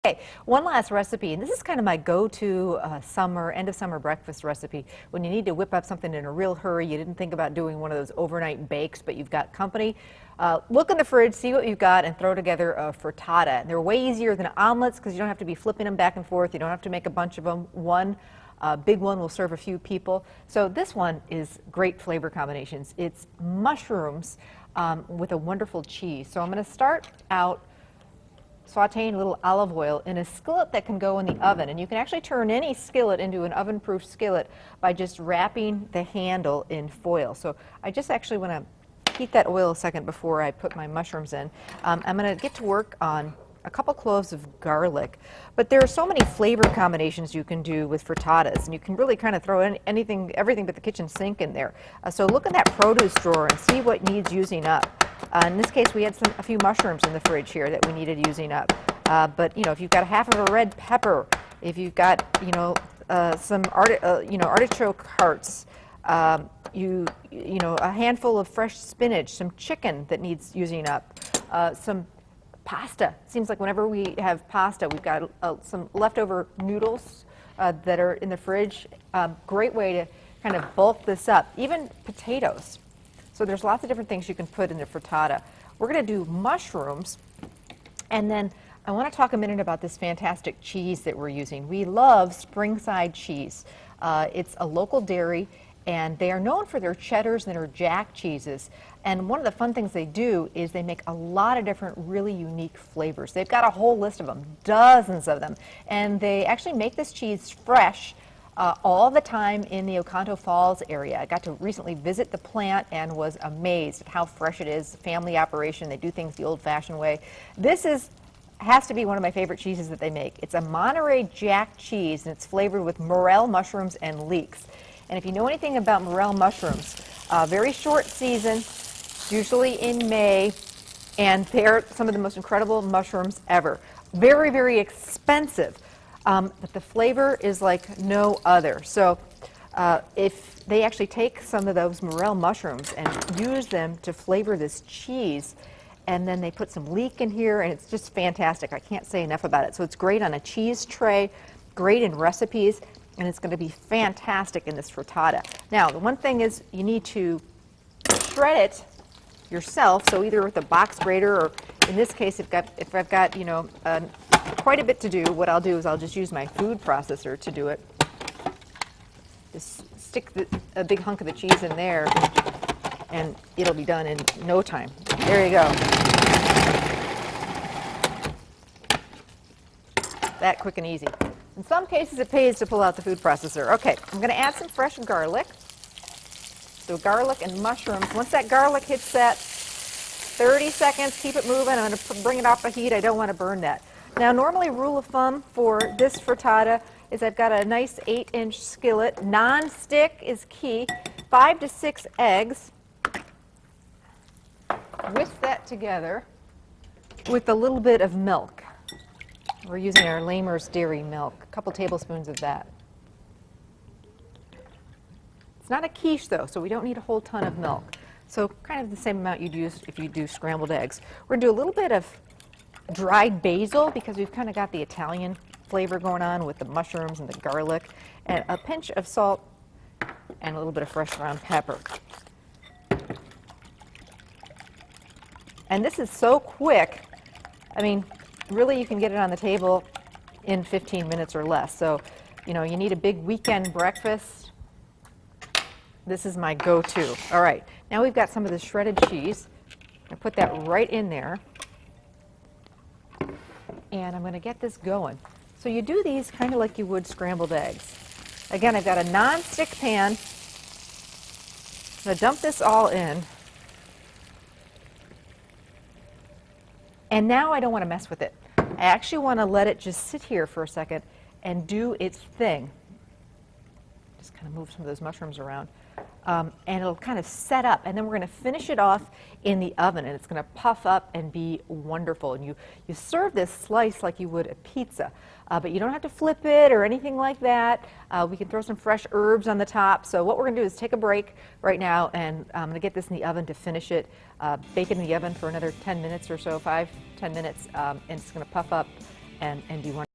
Okay, one last recipe, and this is kind of my go-to end of summer breakfast recipe. When you need to whip up something in a real hurry, you didn't think about doing one of those overnight bakes, but you've got company. Look in the fridge, see what you've got, and throw together a frittata. They're way easier than omelets because you don't have to be flipping them back and forth. You don't have to make a bunch of them. One big one will serve a few people. So this one is great flavor combinations. It's mushrooms with a wonderful cheese. So I'm going to start out sauteing a little olive oil in a skillet that can go in the oven. And you can actually turn any skillet into an oven-proof skillet by just wrapping the handle in foil. So I just actually want to heat that oil a second before I put my mushrooms in. I'm going to get to work on a couple cloves of garlic. But there are so many flavor combinations you can do with frittatas, and you can really kind of throw everything but the kitchen sink in there. So look in that produce drawer and see what needs using up. In this case, we had a few mushrooms in the fridge here that we needed using up. But you know, if you've got half of a red pepper, if you've got some artichoke hearts, a handful of fresh spinach, some chicken that needs using up, some pasta. It seems like whenever we have pasta, we've got some leftover noodles that are in the fridge. Great way to kind of bulk this up. Even potatoes. So there's lots of different things you can put in the frittata. We're going to do mushrooms, and then I want to talk a minute about this fantastic cheese that we're using. We love Springside cheese. It's a local dairy, and they are known for their cheddars and their jack cheeses. And one of the fun things they do is they make a lot of different really unique flavors. They've got a whole list of them, dozens of them, and they actually make this cheese fresh all the time in the Oconto Falls area. I got to recently visit the plant and was amazed at how fresh it is. Family operation. They do things the old-fashioned way. This has to be one of my favorite cheeses that they make. It's a Monterey Jack cheese, and it's flavored with morel mushrooms and leeks. And if you know anything about morel mushrooms, very short season, usually in May, and they're some of the most incredible mushrooms ever. Very, very expensive. But the flavor is like no other. So if they actually take some of those morel mushrooms and use them to flavor this cheese, and then they put some leek in here, and it's just fantastic. I can't say enough about it. So it's great on a cheese tray, great in recipes, and it's going to be fantastic in this frittata. Now, the one thing is you need to shred it yourself, so either with a box grater, or in this case, if I've got quite a bit to do, what I'll do is I'll just use my food processor to do it. Just stick a big hunk of the cheese in there, and it'll be done in no time. There you go. That quick and easy. In some cases, it pays to pull out the food processor. Okay, I'm going to add some fresh garlic. So garlic and mushrooms. Once that garlic hits that, 30 seconds, keep it moving. I'm going to bring it off the heat. I don't want to burn that. Now, normally, rule of thumb for this frittata is I've got a nice 8-inch skillet. Non-stick is key. 5 to 6 eggs. Whisk that together with a little bit of milk. We're using our Lamer's dairy milk, a couple tablespoons of that. It's not a quiche, though, so we don't need a whole ton of milk. So kind of the same amount you'd use if you do scrambled eggs. We're going to do a little bit of dried basil because we've kind of got the Italian flavor going on with the mushrooms and the garlic, and a pinch of salt and a little bit of fresh ground pepper. And this is so quick. I mean, really, you can get it on the table in 15 minutes or less. So, you need a big weekend breakfast. This is my go-to. All right, now we've got some of the shredded cheese. I put that right in there. And I'm going to get this going. So you do these kind of like you would scrambled eggs. Again, I've got a non-stick pan. I'm going to dump this all in. And now I don't want to mess with it. I actually want to let it just sit here for a second and do its thing. Just kind of move some of those mushrooms around. And it'll kind of set up, and then we're going to finish it off in the oven, and it's going to puff up and be wonderful. And you serve this slice like you would a pizza, but you don't have to flip it or anything like that. We can throw some fresh herbs on the top. So what we're going to do is take a break right now, and I'm going to get this in the oven to finish it. Bake it in the oven for another 10 minutes or so, 5-10 minutes, and it's going to puff up and do you want